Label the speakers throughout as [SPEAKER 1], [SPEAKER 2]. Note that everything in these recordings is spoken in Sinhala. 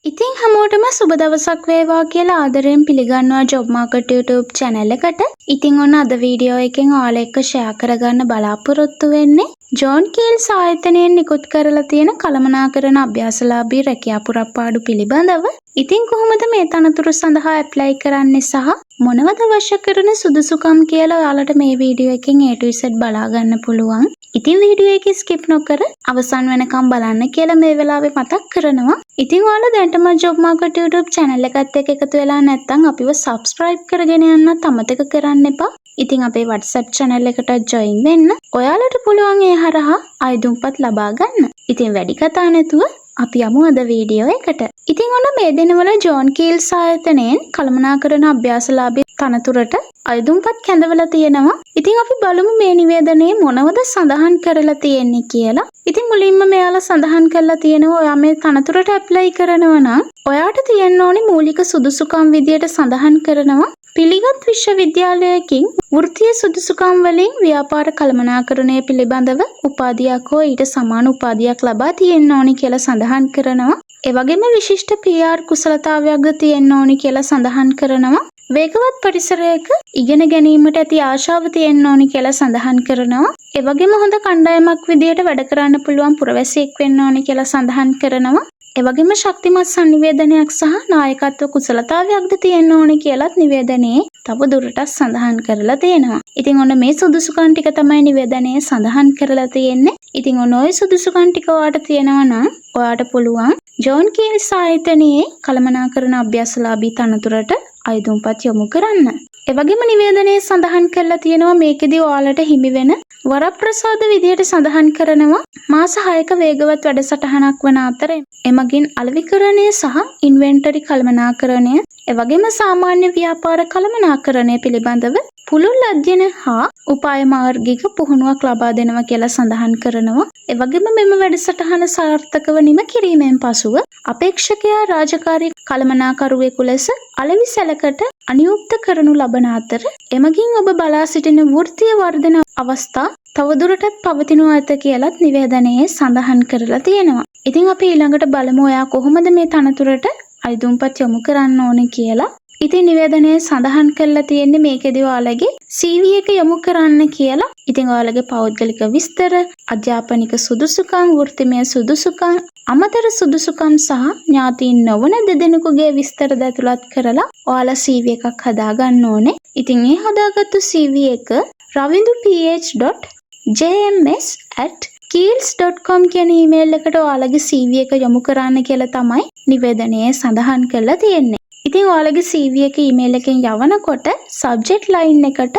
[SPEAKER 1] ඉතින් හැමෝටම සුබ දවසක් වේවා කියලා ආදරයෙන් පිළිගන්නවා ජොබ් මාකට් YouTube channel එකට. ඉතින් ඔන්න අද වීඩියෝ එකෙන් ඔයාලා එක්ක ෂෙයා කරගන්න බලාපොරොත්තු වෙන්නේ ජෝන් කීල්ස් ආයතනයෙන් නිකුත් කරලා තියෙන කළමනාකරන අභ්‍යාසලාභී රැකියා පුරප්පාඩු පිළිබඳව. ඉතින් කොහොමද මේ තනතුරු සඳහා ඇප්ලයි කරන්නේ සහ මොනවද අවශ්‍ය කරන සුදුසුකම් කියලා ඔයාලට මේ වීඩියෝ එකෙන් A to Z බලා ගන්න පුළුවන්. ඉතින් වීඩියෝ එක ස්කිප් නොකර අවසන් වෙනකම් බලන්න කියලා මේ වෙලාවේ මතක් කරනවා. ඉතින් ඔයාලා දැන්ටම ජොබ් මාකට් YouTube channel එකත් එක්ක එකතු වෙලා නැත්නම් අපිව subscribe කරගෙන යන්නත් අමතක කරන්න එපා. ඉතින් අපේ WhatsApp channel එකට join වෙන්න. ඔයාලට පුළුවන් ඒ හරහා අයදුම්පත් ලබා ගන්න. ඉතින් වැඩි කතා නැතුව අපි යමු අද වීඩියෝ එකට. ඉතින් ඔන්න මේ දිනවල ජෝන් කීල්ස් ආයතනයෙන් කළමනාකරන අභ්‍යාසලාභී තනතුරට අයදුම්පත් කැඳවලා තියෙනවා. ඉතින් අපි බලමු මේ නිවේදනයේ මොනවද සඳහන් කරලා තියෙන්නේ කියලා. ඉතින් මුලින්ම මෙයාලා සඳහන් කරලා තියෙනවා ඔයා මේ තනතුරට ඇප්ලයි කරනවා නම් ඔයාට තියෙන්න ඕනේ මූලික සුදුසුකම් විදියට සඳහන් කරනවා පිළිගත් විශ්වවිද්‍යාලයකින් වෘත්තීය සුදුසුකම් වලින් ව්‍යාපාර කළමනාකරණය පිළිබඳව උපාධියක් හෝ ඊට සමාන උපාධියක් ලබා තියෙන්න ඕනි කියලා සඳහන් කරනවා. ඒ වගේම විශිෂ්ට PR කුසලතාවයක්ද තියෙන්න ඕනි කියලා සඳහන් කරනවා. වේගවත් පරිසරයක ඉගෙන ගැනීමට ඇති ආශාව තියෙන්න ඕනි කියලා සඳහන් කරනවා. ඒ වගේම හොඳ කණ්ඩායමක් විදියට වැඩ කරන්න පුළුවන් පුරවැසියෙක් වෙන්න ඕනි කියලා සඳහන් කරනවා. ඒ වගේම ශක්තිමත් සංනිවේදනයක් සහ නායකත්ව කුසලතාවයක්ද තියෙන්න ඕනි කියලාත් නිවේදනයේ තව දුරටත් සඳහන් කරලා තියෙනවා. ඉතින් ඔන්න මේ සුදුසුකම් ටික තමයි නිවේදනයේ සඳහන් කරලා තියෙන්නේ. ඉතින් ඔන්න ওই සුදුසුකම් ටික ඔයාට තියෙනවා නම් ඔයාට පුළුවන් ජෝන් කීල්ස් ආයතනයේ කළමනාකරන අභ්‍යාසලාභී තනතුරට අයදුම්පත් යොමු කරන්න. ඒ වගේම නිවේදනයේ සඳහන් කරලා තියෙනවා මේකෙදි ඔයාලට හිමි වෙන වරප්‍රසාද විදියට සඳහන් කරනවා මාස 6ක වේගවත් වැඩසටහනක් වන අතර එමගින් අලෙවිකරණය සහ ඉන්වෙන්ටරි කළමනාකරණය ඒ වගේම සාමාන්‍ය ව්‍යාපාර කළමනාකරණය පිළිබඳව පුළුල් අධ්‍යයන හා උපාය මාර්ගික පුහුණුවක් ලබා දෙනවා කියලා සඳහන් කරනවා. ඒ වගේම මෙම වැඩසටහන සාර්ථකව නිම කිරීමෙන් පසුව අපේක්ෂකයා රාජකාරී කළමනාකරුවෙකු ලෙස අලෙවි සැලකට අනියුක්ත කරනු ලබන අතර එමගින් ඔබ බලා සිටින වෘත්තීය වර්ධන අවස්ථා තවදුරටත් පවතිනු ඇත කියලත් නිවේදනයේ සඳහන් කරලා තියෙනවා. ඉතින් අපි ඊළඟට බලමු ඔයා කොහොමද මේ තනතුරට අයදුම්පත් යොමු කරන්න ඕනේ කියලා. ඉතින් නිවේදනයේ සඳහන් කරලා තියෙන්නේ මේකෙදි ඔයාලගේ CV එක යොමු කරන්න කියලා. ඉතින් ඔයාලගේ පෞද්ගලික විස්තර, අධ්‍යාපනික සුදුසුකම්, වෘත්තිමය සුදුසුකම්, අමතර සුදුසුකම් සහ ඥාතීන් නොවන දෙදෙනෙකුගේ විස්තර ඇතුළත් කරලා ඔයාලා CV එකක් හදා ගන්න ඕනේ. ඉතින් මේ හදාගත්තු CV එක ravinduph.jms@keels.com කියන ඊමේල් එකට ඔයාලගේ CV එක යොමු කරන්න කියලා තමයි නිවේදනයේ සඳහන් කරලා තියෙන්නේ. ඉතින් ඔයාලගේ CV එක ඊමේල් එකෙන් යවනකොට subject line එකට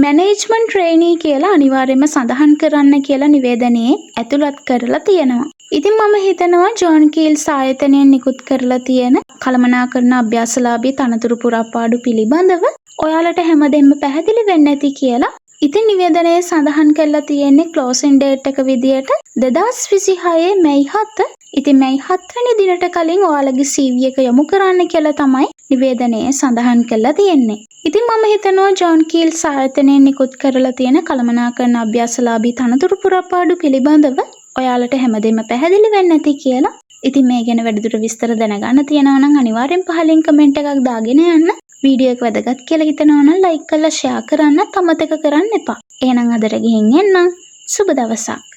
[SPEAKER 1] management trainee කියලා අනිවාර්යයෙන්ම සඳහන් කරන්න කියලා නිවේදනයේ ඇතුළත් කරලා තියෙනවා. ඉතින් මම හිතනවා ජෝන් කීල්ස් ආයතනයෙන් නිකුත් කරලා තියෙන කළමනාකරන අභ්‍යාසලාභී තනතුරු පුරප්පාඩු පිළිබඳව ඔයාලට හැමදෙම පැහැදිලි වෙන්න ඇති කියලා. ඉතින් නිවේදනයේ සඳහන් කරලා තියෙන්නේ closing date එක විදියට 2026 මැයි 7. ඉතින් මැයි 7 වෙනි දිනට කලින් ඔයාලගේ CV එක යොමු කරන්න කියලා තමයි නිවේදනයේ සඳහන් කරලා තියෙන්නේ. ඉතින් මම හිතනවා ජෝන් කීල්ස් ආයතනයෙන් නිකුත් කරලා තියෙන කළමනාකරන අභ්‍යාසලාභී තනතුරු පුරප්පාඩු පිළිබඳව ඔයාලට හැමදෙම පැහැදිලි වෙන්න ඇති කියලා. ඉතින් මේ ගැන වැඩිදුර විස්තර දැනගන්න තියෙනවා නම් අනිවාර්යෙන් පහලින් කමෙන්ට් එකක් දාගෙන යන්න. වීඩියෝ එක වැදගත් කියලා හිතනවා නම් ලයික් කරලා ෂෙයා කරන්න අමතක කරන්න එපා. එහෙනම් අදට ගිහින් එන්නම්. සුබ දවසක්.